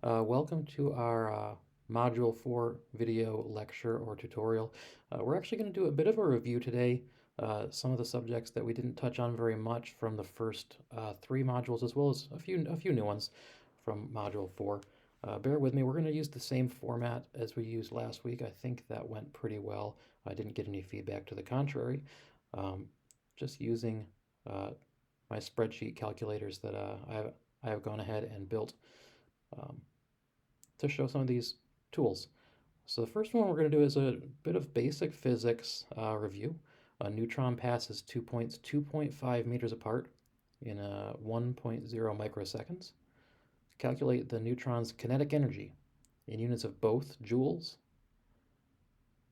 Welcome to our Module 4 video lecture or tutorial. We're actually going to do a bit of a review today, some of the subjects that we didn't touch on very much from the first three modules, as well as a few new ones from Module 4. Bear with me, we're going to use the same format as we used last week. I think that went pretty well. I didn't get any feedback to the contrary. Just using my spreadsheet calculators that I have gone ahead and built to show some of these tools. So the first one we're going to do is a bit of basic physics review. A neutron passes 2 points 2.5 meters apart in 1.0 microseconds. Calculate the neutron's kinetic energy in units of both joules,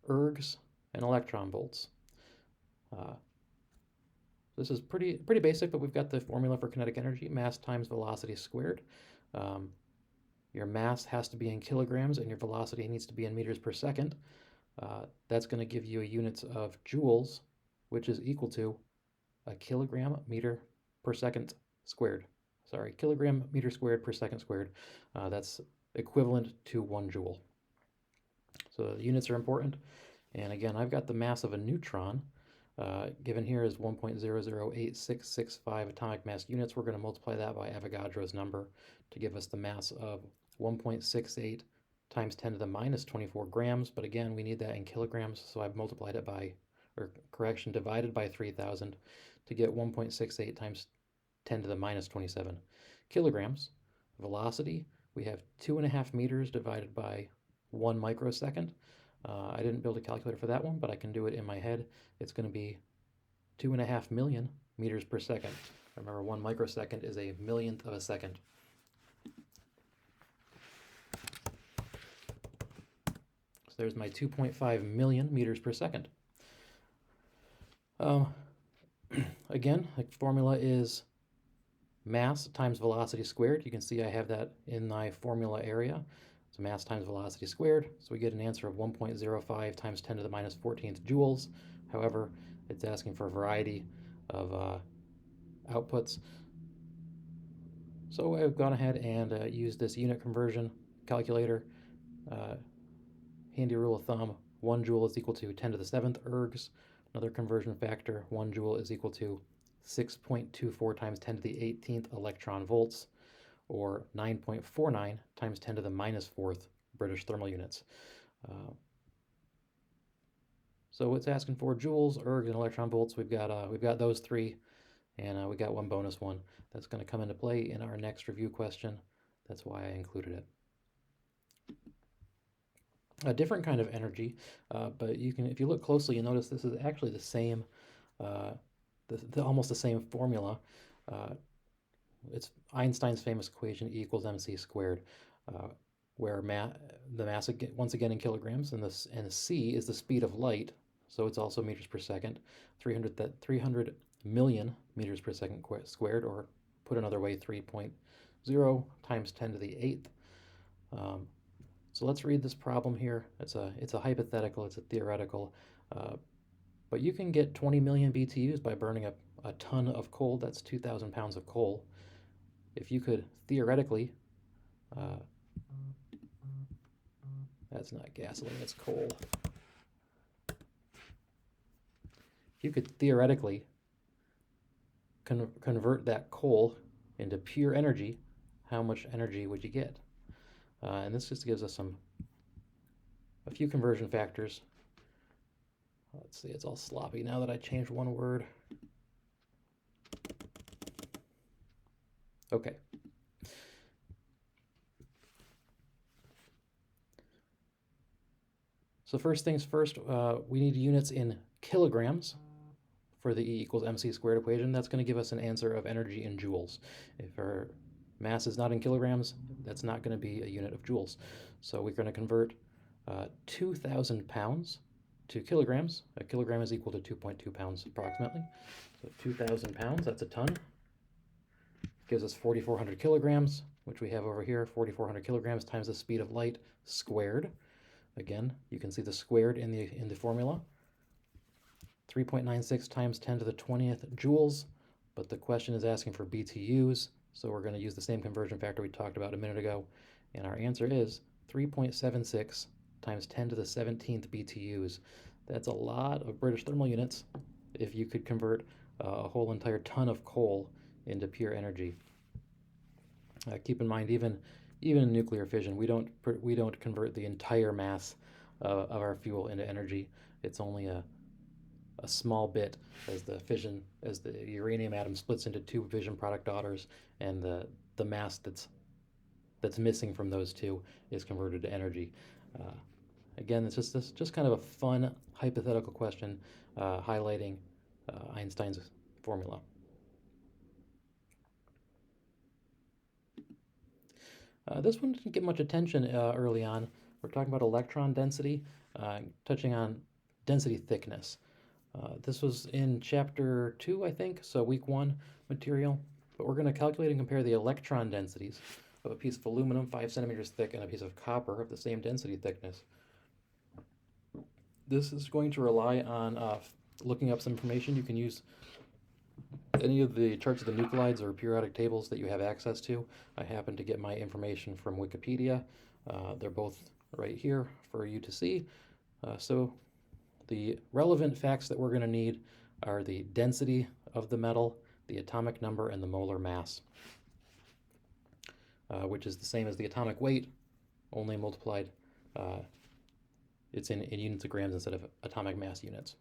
ergs, and electron volts. This is pretty basic, but we've got the formula for kinetic energy: mass times velocity squared. Your mass has to be in kilograms and your velocity needs to be in meters per second. That's going to give you a units of joules, which is equal to a kilogram meter per second squared. Sorry, kilogram meter squared per second squared. That's equivalent to 1 joule. So the units are important. And again, I've got the mass of a neutron. Given here is 1.008665 atomic mass units. We're going to multiply that by Avogadro's number to give us the mass of 1.68 times 10 to the minus 24 grams. But again, we need that in kilograms, so I've multiplied it by, or correction, divided by 3,000 to get 1.68 times 10 to the minus 27 kilograms. Velocity, we have 2.5 meters divided by 1 microsecond. I didn't build a calculator for that one, but I can do it in my head. It's going to be 2.5 million meters per second. Remember, 1 microsecond is a millionth of a second. So there's my 2.5 million meters per second. Again, the formula is mass times velocity squared. You can see I have that in my formula area. So mass times velocity squared. So we get an answer of 1.05 times 10 to the minus 14th joules. However, it's asking for a variety of outputs. So I've gone ahead and used this unit conversion calculator. Handy rule of thumb, 1 joule is equal to 10 to the 7th ergs. Another conversion factor, 1 joule is equal to 6.24 times 10 to the 18th electron volts, or 9.49 times 10 to the minus 4th British thermal units. So it's asking for joules, ergs, and electron volts. We've got those three, and we got one bonus one that's going to come into play in our next review question. That's why I included it. A different kind of energy, but you can, if you look closely, you notice this is actually the same, almost the same formula. It's Einstein's famous equation, E equals mc squared, where the mass, once again in kilograms, and c is the speed of light, so it's also meters per second, 300 million meters per second squared, or put another way, 3.0 times 10 to the 8th. So let's read this problem here. It's a hypothetical, it's a theoretical, but you can get 20 million BTUs by burning a ton of coal. That's 2,000 pounds of coal. If you could theoretically, that's not gasoline, it's coal. If you could theoretically convert that coal into pure energy, how much energy would you get? And this just gives us a few conversion factors. Let's see, it's all sloppy now that I changed one word. Okay. So first things first, we need units in kilograms for the E equals mc squared equation. That's going to give us an answer of energy in joules. If our mass is not in kilograms, that's not going to be a unit of joules. So we're going to convert 2,000 pounds to kilograms. A kilogram is equal to 2.2 pounds approximately. So 2,000 pounds, that's a ton. Gives us 4,400 kilograms, which we have over here, 4,400 kilograms times the speed of light squared. Again, you can see the squared in the formula. 3.96 times 10 to the 20th joules, but the question is asking for BTUs, so we're going to use the same conversion factor we talked about a minute ago And our answer is 3.76 times 10 to the 17th BTUs. That's a lot of British thermal units if you could convert a whole entire ton of coal into pure energy. Keep in mind, even in nuclear fission, we don't convert the entire mass of our fuel into energy. It's only a small bit as the uranium atom splits into two fission product daughters, and the mass that's missing from those two is converted to energy. Again, it's just kind of a fun hypothetical question highlighting Einstein's formula. This one didn't get much attention early on. We're talking about electron density, touching on density thickness. This was in chapter 2, I think, so week 1 material. But we're going to calculate and compare the electron densities of a piece of aluminum 5 centimeters thick and a piece of copper of the same density thickness. This is going to rely on looking up some information. You can use any of the charts of the nuclides or periodic tables that you have access to. I happen to get my information from Wikipedia. They're both right here for you to see. So the relevant facts that we're going to need are the density of the metal, the atomic number, and the molar mass, which is the same as the atomic weight, only multiplied. It's in units of grams instead of atomic mass units.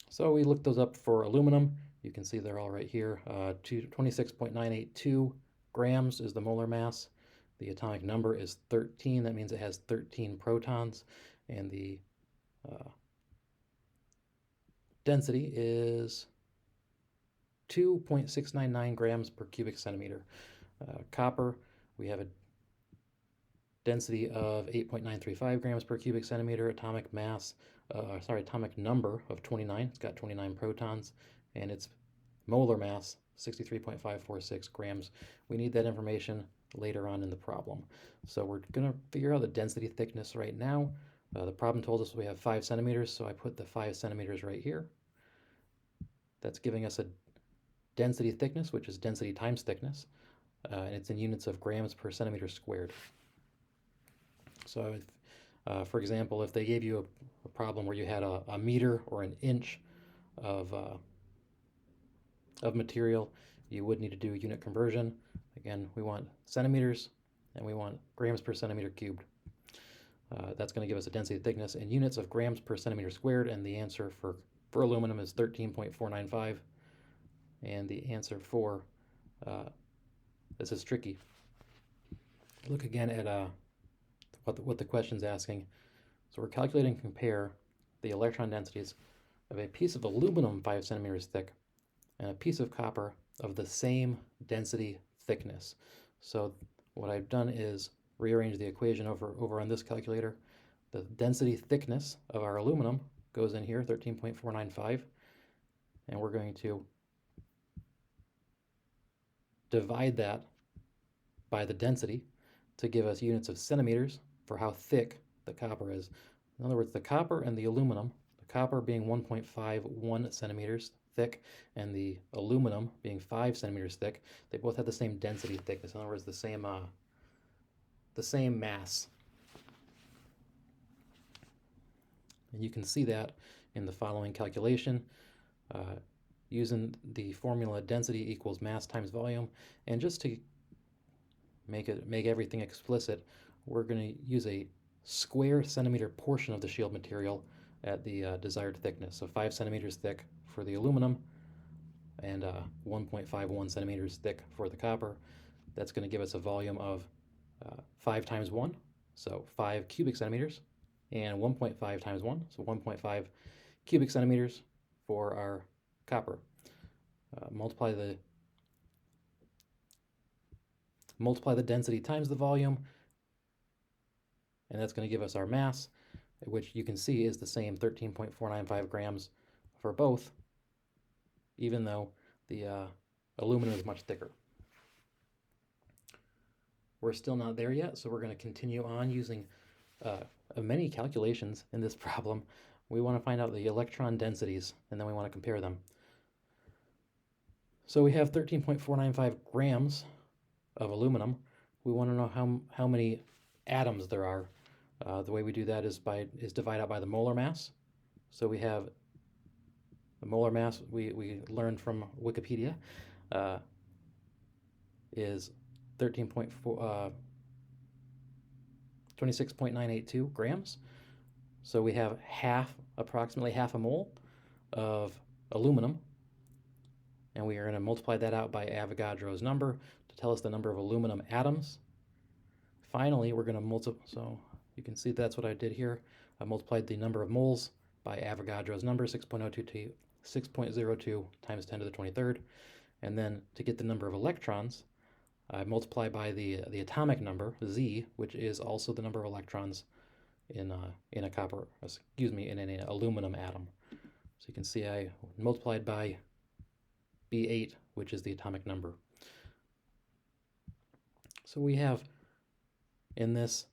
So we looked those up for aluminum. You can see they're all right here. 26.982 grams is the molar mass. The atomic number is 13. That means it has 13 protons. And the density is 2.699 grams per cubic centimeter. Copper, we have a density of 8.935 grams per cubic centimeter. Atomic mass, atomic number of 29. It's got 29 protons, and its molar mass 63.546 grams. We need that information later on in the problem. So we're going to figure out the density thickness right now. The problem told us we have 5 centimeters, so I put the 5 centimeters right here. That's giving us a density thickness, which is density times thickness, and it's in units of grams per centimeter squared. So if, for example, if they gave you a problem where you had a meter or an inch of material, you would need to do unit conversion. Again, we want centimeters and we want grams per centimeter cubed. That's going to give us a density thickness in units of grams per centimeter squared, and the answer for aluminum is 13.495. And the answer for, this is tricky. Look again at what the question's asking. So we're calculating and compare the electron densities of a piece of aluminum 5 centimeters thick and a piece of copper of the same density thickness. So what I've done is rearrange the equation over on this calculator. The density thickness of our aluminum goes in here, 13.495, and we're going to divide that by the density to give us units of centimeters for how thick the copper is. In other words, the copper and the aluminum, the copper being 1.51 centimeters thick and the aluminum being 5 centimeters thick, they both have the same density thickness. In other words, the same mass. And you can see that in the following calculation using the formula density equals mass times volume. And just to make everything explicit, we're going to use a square centimeter portion of the shield material at the desired thickness. So 5 centimeters thick for the aluminum and 1.51 centimeters thick for the copper. That's going to give us a volume of 5 times 1, so 5 cubic centimeters, and 1.5 times 1, so 1.5 cubic centimeters for our copper. Multiply the density times the volume, and that's going to give us our mass, which you can see is the same 13.495 grams for both, even though the aluminum is much thicker. We're still not there yet, so we're going to continue on using many calculations in this problem. We want to find out the electron densities, and then we want to compare them. So we have 13.495 grams of aluminum, we want to know how many atoms there are. The way we do that is divide out by the molar mass. So we have the molar mass, we learned from Wikipedia, is 26.982 grams. So we have approximately half a mole of aluminum, and we are going to multiply that out by Avogadro's number to tell us the number of aluminum atoms. Finally, we're going to multiply, so you can see that's what I did here. I multiplied the number of moles by Avogadro's number, 6.02 times 10 to the 23rd. And then to get the number of electrons, I multiply by the atomic number, Z, which is also the number of electrons in an aluminum atom. So you can see I multiplied by B8, which is the atomic number. So we have, in this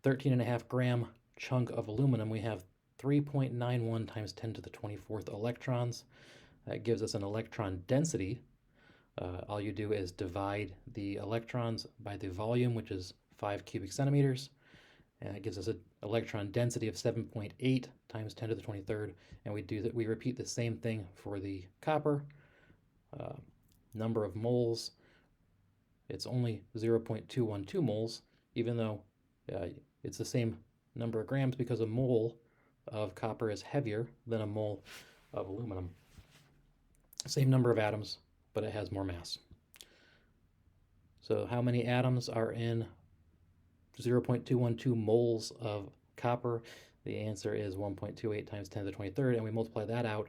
13.5 gram chunk of aluminum, we have 3.91 times 10 to the 24th electrons. That gives us an electron density. All you do is divide the electrons by the volume, which is 5 cubic centimeters, and it gives us an electron density of 7.8 times 10 to the 23rd. And we repeat the same thing for the copper. Number of moles, it's only 0.212 moles, even though it's the same number of grams, because a mole of copper is heavier than a mole of aluminum. Same number of atoms, but it has more mass. So how many atoms are in 0.212 moles of copper? The answer is 1.28 times 10 to the 23rd, and we multiply that out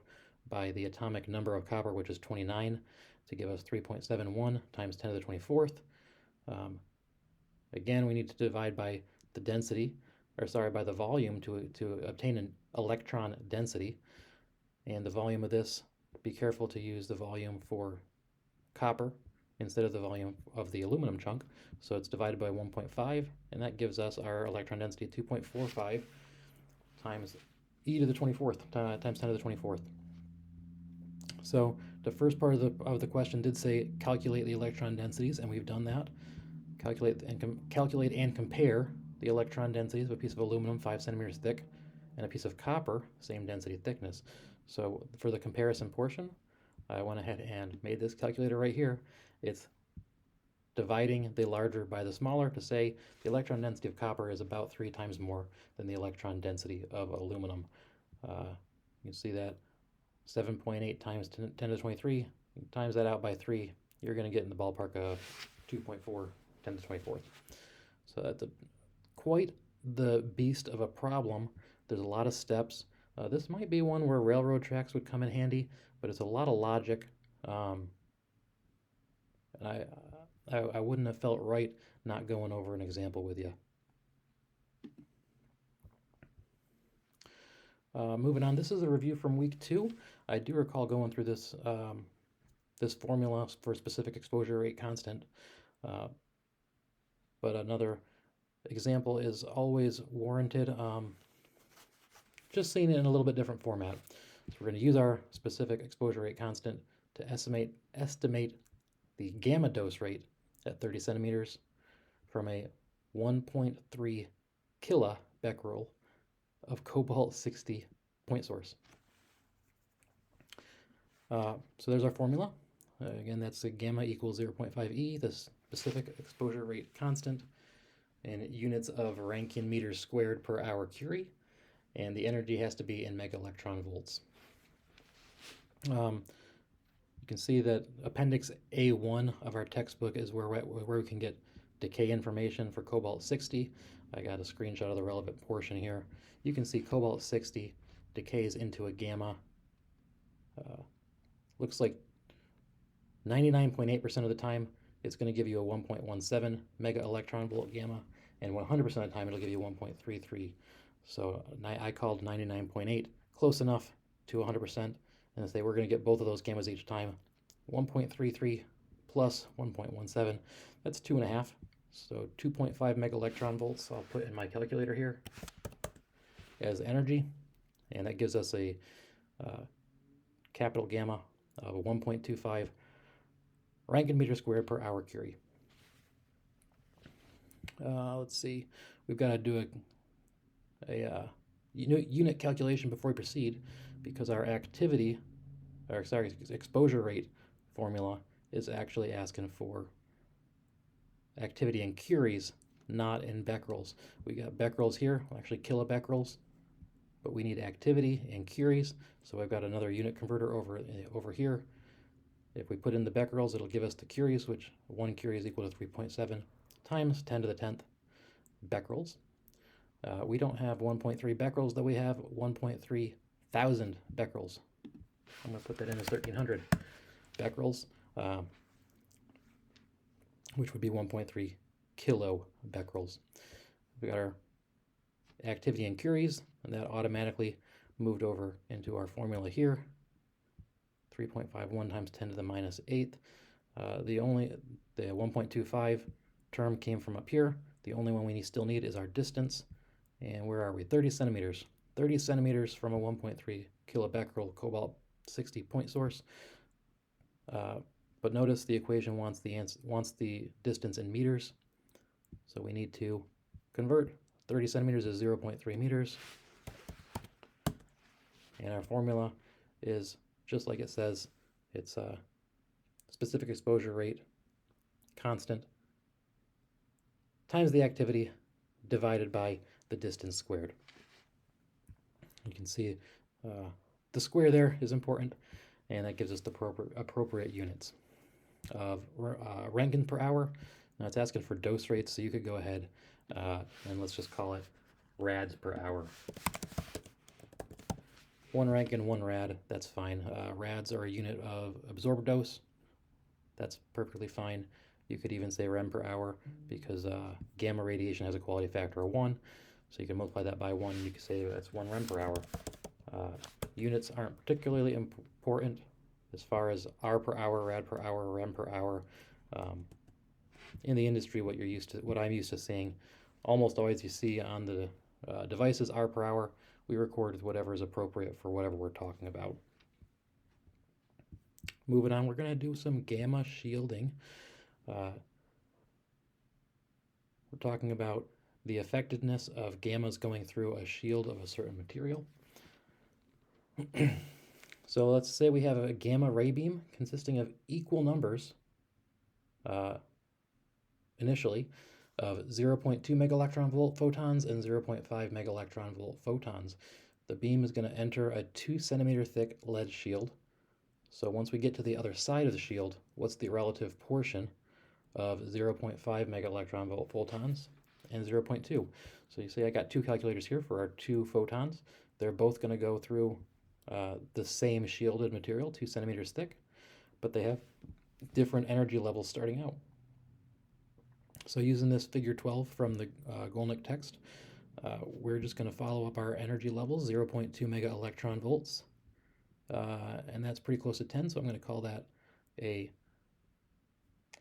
by the atomic number of copper, which is 29, to give us 3.71 times 10 to the 24th. Again, we need to divide by the density, by the volume to obtain an electron density. And the volume of this, be careful to use the volume for copper instead of the volume of the aluminum chunk. So it's divided by 1.5, and that gives us our electron density, 2.45 times e to the 24th, times 10 to the 24th. So the first part of the question did say calculate the electron densities, and we've done that. Calculate and compare the electron densities of a piece of aluminum 5 centimeters thick and a piece of copper, same density thickness. So for the comparison portion, I went ahead and made this calculator right here. It's dividing the larger by the smaller to say the electron density of copper is about 3 times more than the electron density of aluminum. You can see that 7.8 times 10 to the 23, times that out by 3, you're going to get in the ballpark of 2.4 10 to the 24th. So that's quite the beast of a problem. There's a lot of steps. This might be one where railroad tracks would come in handy, but it's a lot of logic. And I wouldn't have felt right not going over an example with you. Moving on, this is a review from week 2. I do recall going through this this formula for specific exposure rate constant, but another example is always warranted. Just seeing it in a little bit different format. So we're going to use our specific exposure rate constant to estimate the gamma dose rate at 30 centimeters from a 1.3 kilobecquerel of cobalt-60 point source. So there's our formula. Again, that's the gamma equals 0.5 E, the specific exposure rate constant, in units of Rankine meters squared per hour Curie, and the energy has to be in mega electron volts. You can see that Appendix A1 of our textbook is where we can get decay information for cobalt-60. I got a screenshot of the relevant portion here. You can see cobalt-60 decays into a gamma. Looks like 99.8% of the time it's going to give you a 1.17 mega electron volt gamma, and 100% of the time it'll give you 1.33. So I called 99.8 close enough to 100%, and I say we're going to get both of those gammas each time. 1.33 plus 1.17, that's 2.5. So 2.5 mega electron volts I'll put in my calculator here as energy, and that gives us a capital gamma of 1.25 Rankine meter squared per hour Curie. Let's see. We've got to do a unit calculation before we proceed, because our activity, or sorry, exposure rate formula is actually asking for activity in curies, not in becquerels. We got becquerels here, actually kilobecquerels, but we need activity in curies. So I've got another unit converter over here. If we put in the becquerels, it'll give us the curies, which 1 curie is equal to 3.7 times 10 to the 10th becquerels. We don't have 1.3 becquerels, though we have 1.3 thousand becquerels. I'm going to put that in as 1,300 becquerels, which would be 1.3 kilobecquerels. We got our activity in curies, and that automatically moved over into our formula here. 3.51 times 10 to the minus 8th. The 1.25 term came from up here. The only one we still need is our distance. And where are we? 30 centimeters. 30 centimeters from a 1.3 kilobecquerel cobalt 60 point source. But notice the equation wants the distance in meters. So we need to convert. 30 centimeters is 0.3 meters. And our formula is just like it says. It's a specific exposure rate, constant, times the activity divided by the distance squared. You can see the square there is important, and that gives us the appropriate units of Rankine per hour. Now it's asking for dose rates, so you could go ahead and let's just call it rads per hour. 1 Rankine, 1 rad, that's fine. Rads are a unit of absorbed dose. That's perfectly fine. You could even say rem per hour, because gamma radiation has a quality factor of 1. So you can multiply that by 1, and you can say that's 1 rem per hour. Units aren't particularly important as far as R per hour, rad per hour, rem per hour. In the industry, what I'm used to seeing, almost always you see on the devices R per hour. We record whatever is appropriate for whatever we're talking about. Moving on, we're going to do some gamma shielding. We're talking about the effectiveness of gammas going through a shield of a certain material. So let's say we have a gamma ray beam consisting of equal numbers initially of 0.2 megaelectron volt photons and 0.5 megaelectron volt photons. The beam is going to enter a 2 centimeter thick lead shield. So once we get to the other side of the shield, what's the relative portion of 0.5 megaelectron volt photons and 0.2? So you see I got 2 calculators here for our 2 photons. They're both going to go through the same shielded material, 2 centimeters thick, but they have different energy levels starting out. So using this figure 12 from the Golnick text, we're just going to follow up our energy levels, 0.2 mega electron volts, and that's pretty close to 10, so I'm going to call that a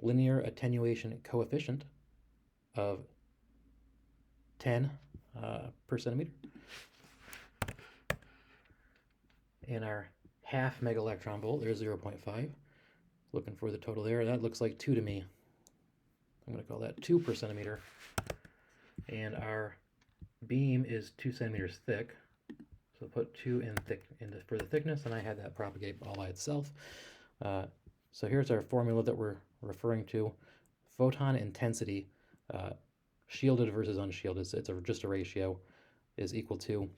linear attenuation coefficient of 10 per centimeter. And our half mega electron volt, there's 0.5. Looking for the total there. That looks like 2 to me. I'm going to call that 2 per centimeter. And our beam is 2 centimeters thick. So put 2 for the thickness, and I had that propagate all by itself. So here's our formula that we're referring to. Photon intensity, shielded versus unshielded, it's just a ratio, is equal to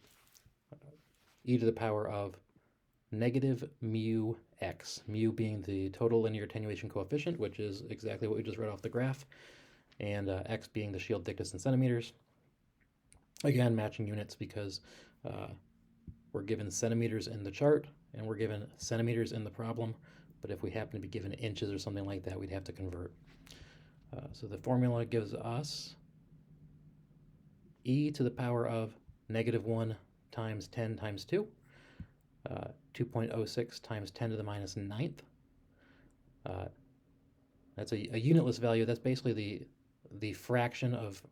e to the power of negative mu x, mu being the total linear attenuation coefficient, which is exactly what we just read off the graph, and x being the shield thickness in centimeters. Again, matching units because we're given centimeters in the chart and we're given centimeters in the problem, but if we happen to be given inches or something like that, we'd have to convert. So the formula gives us e to the power of negative 1 times 10 times 2, 2.06 times 10 to the minus 9th. That's a unitless value. That's basically the fraction of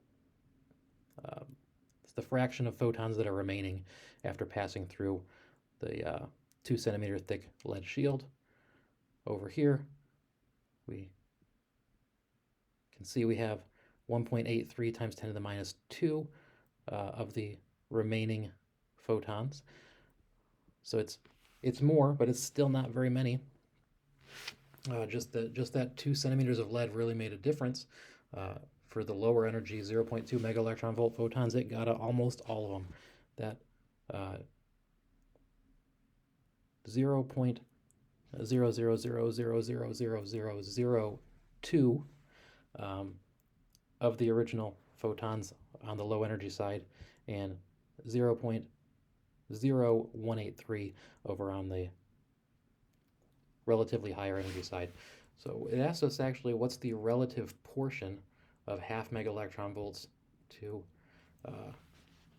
photons that are remaining after passing through the 2 centimeter thick lead shield. Over here, we can see we have 1.83 times 10 to the minus 2 of the remaining photons. So it's more, but it's still not very many. Just that 2 centimeters of lead really made a difference. For the lower energy 0.2 mega electron volt photons, it got almost all of them. That 0.000000002 of the original photons on the low energy side, and 0.0183 over on the relatively higher energy side. So it asks us actually what's the relative portion of half mega electron volts to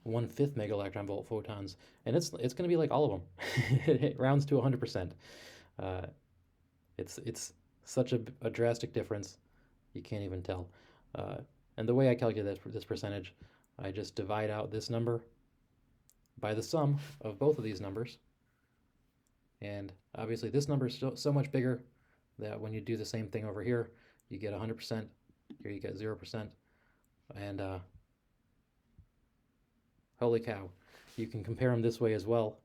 1/5 mega electron volt photons, and it's going to be like all of them. It rounds to 100%. It's such a drastic difference, you can't even tell. And the way I calculate this percentage, I just divide out this number by the sum of both of these numbers. And obviously this number is so much bigger that when you do the same thing over here, you get 100%, here you get 0%, and holy cow, you can compare them this way as well.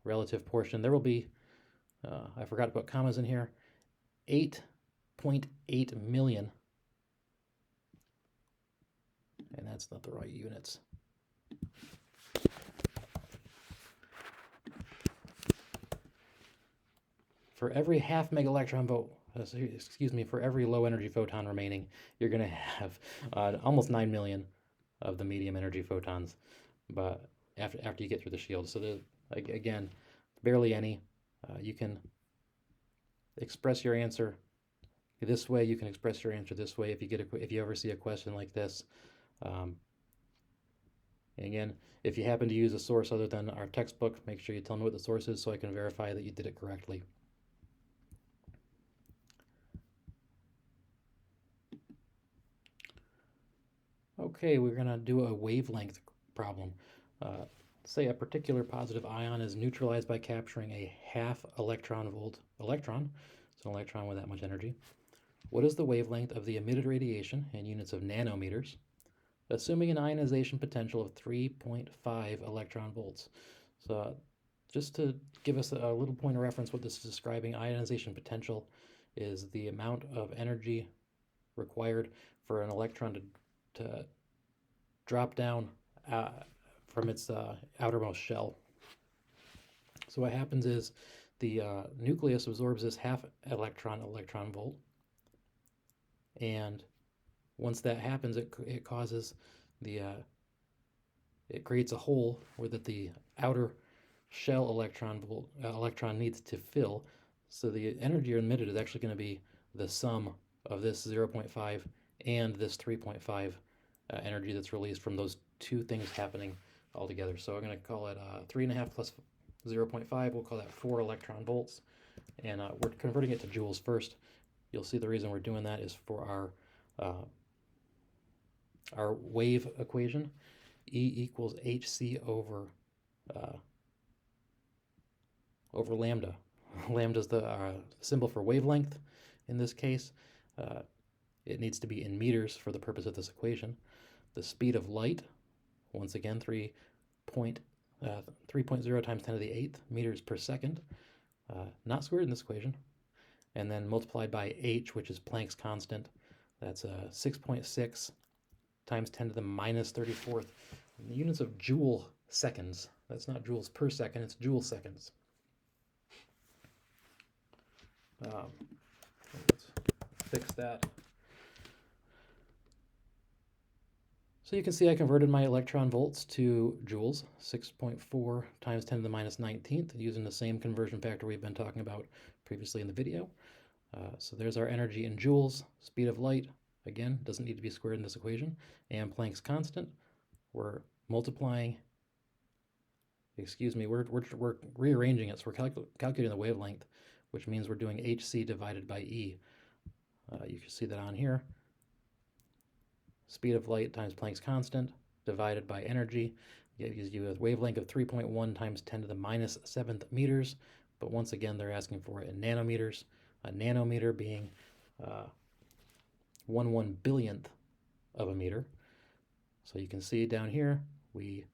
Relative portion, there will be, I forgot to put commas in here, 8.8 million, and that's not the right units. For every half mega electron volt, for every low energy photon remaining, you're going to have almost 9 million of the medium energy photons, but after you get through the shield. So again, barely any. You can express your answer this way. You can express your answer this way if you ever see a question like this. And again, if you happen to use a source other than our textbook, make sure you tell me what the source is so I can verify that you did it correctly. Okay, we're going to do a wavelength problem. Say a particular positive ion is neutralized by capturing a half electron volt electron, so an electron with that much energy. What is the wavelength of the emitted radiation in units of nanometers, assuming an ionization potential of 3.5 electron volts? So just to give us a little point of reference, what this is describing, ionization potential is the amount of energy required for an electron to drop down from its outermost shell. So what happens is the nucleus absorbs this half electron volt, and once that happens, it causes it creates a hole where the outer shell electron needs to fill. So the energy emitted is actually going to be the sum of this 0.5 and this 3.5 energy that's released from those two things happening all together. So I'm going to call it 3.5 plus 0.5. We'll call that 4 electron volts. And we're converting it to joules first. You'll see the reason we're doing that is for our wave equation. E equals hc over lambda. Lambda is the symbol for wavelength in this case. It needs to be in meters for the purpose of this equation. The speed of light, once again, 3.0 times 10 to the 8th meters per second, not squared in this equation, and then multiplied by h, which is Planck's constant. That's 6.6 times 10 to the minus 34th. In the units of joule seconds. That's not joules per second, it's joule seconds. Let's fix that. So you can see I converted my electron volts to joules, 6.4 times 10 to the minus 19th, using the same conversion factor we've been talking about previously in the video. So there's our energy in joules. Speed of light, again, doesn't need to be squared in this equation. And Planck's constant, we're multiplying, we're rearranging it. So we're calculating the wavelength, which means we're doing hc divided by E. You can see that on here. Speed of light times Planck's constant divided by energy gives you a wavelength of 3.1 times 10 to the minus 7th meters. But once again, they're asking for it in nanometers. A nanometer being 0.11 billionth of a meter. So you can see down here, we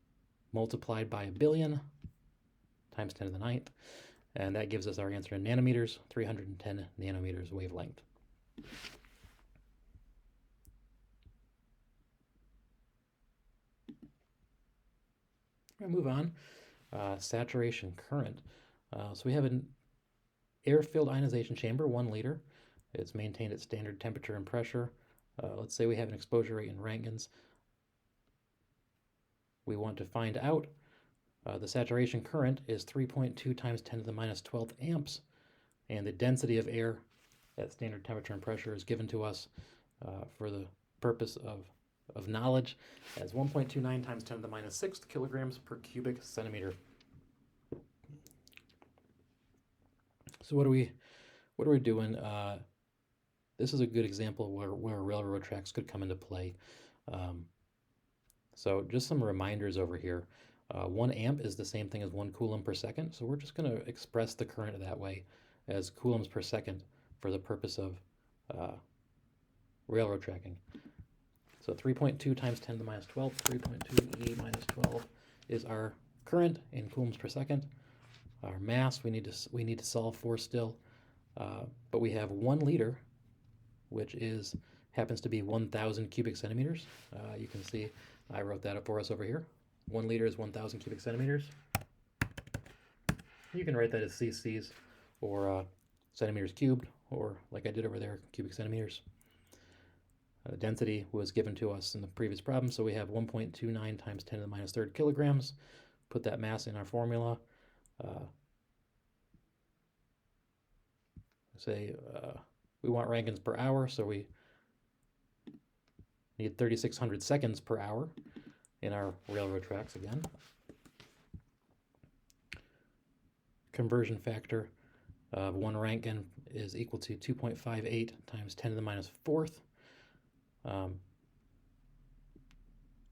multiplied by a billion times 10 to the ninth, and that gives us our answer in nanometers, 310 nanometers wavelength. We're going to move on. Saturation current. So we have an air-filled ionization chamber, 1 liter. It's maintained at standard temperature and pressure. Let's say we have an exposure rate in Röntgens. We want to find out the saturation current is 3.2 times 10 to the minus 12th amps, and the density of air at standard temperature and pressure is given to us for the purpose of knowledge as 1.29 times 10 to the minus 6th kilograms per cubic centimeter. So what are we doing? This is a good example where railroad tracks could come into play. So just some reminders over here. 1 amp is the same thing as 1 coulomb per second, so we're just going to express the current that way as coulombs per second for the purpose of railroad tracking. So 3.2 times 10 to the minus 12, 3.2 e minus 12 is our current in coulombs per second. Our mass we need to solve for still, but we have 1 liter, which happens to be 1,000 cubic centimeters. You can see I wrote that up for us over here. 1 liter is 1,000 cubic centimeters. You can write that as cc's or centimeters cubed, or like I did over there, cubic centimeters. Density was given to us in the previous problem, so we have 1.29 times 10 to the minus 3rd kilograms. Put that mass in our formula. We want Röntgens per hour, so we need 3,600 seconds per hour in our railroad tracks again. Conversion factor of 1 Röntgen is equal to 2.58 times 10 to the minus 4th.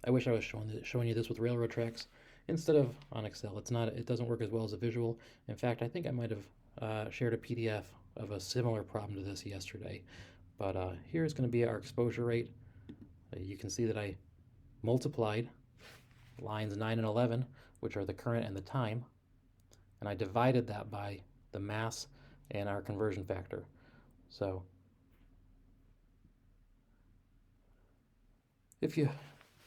I wish I was showing you this with railroad tracks instead of on Excel. It doesn't work as well as a visual. In fact, I think I might have shared a PDF of a similar problem to this yesterday. But here's going to be our exposure rate. You can see that I multiplied lines 9 and 11, which are the current and the time, and I divided that by the mass and our conversion factor. So if you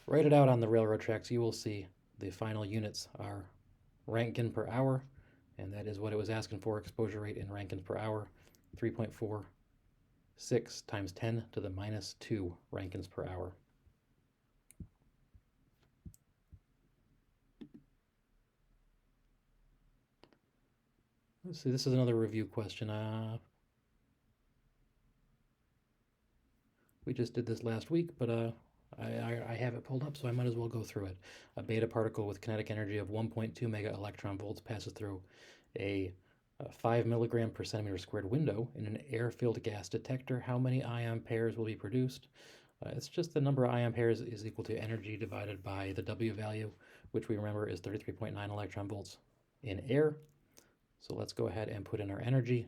write it out on the railroad tracks, you will see the final units are Röntgen per hour, and that is what it was asking for, exposure rate in Röntgens per hour, 3.46 times 10 to the minus 2 Röntgens per hour. Let's see, this is another review question. We just did this last week, but I have it pulled up, so I might as well go through it. A beta particle with kinetic energy of 1.2 mega electron volts passes through a 5 milligram per centimeter squared window in an air-filled gas detector. How many ion pairs will be produced? It's just the number of ion pairs is equal to energy divided by the W value, which we remember is 33.9 electron volts in air. So let's go ahead and put in our energy,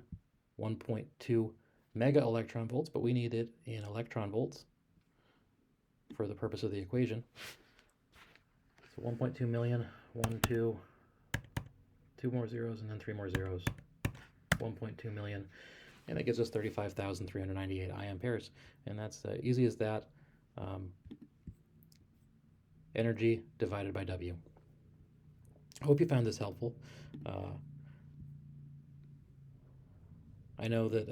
1.2 mega electron volts, but we need it in electron volts for the purpose of the equation. So 1.2 million, 1, 2, 2 more zeros, and then 3 more zeros. 1.2 million, and that gives us 35,398 ion pairs. And that's easy as that. Energy divided by W. I hope you found this helpful. I know that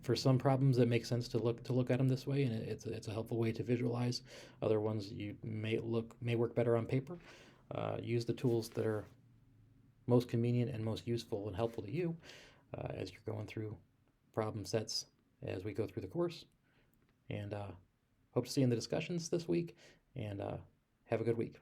for some problems it makes sense to look at them this way, and it's a helpful way to visualize. Other ones you may work better on paper. Use the tools that are most convenient and most useful and helpful to you as you're going through problem sets as we go through the course. And hope to see you in the discussions this week, and have a good week.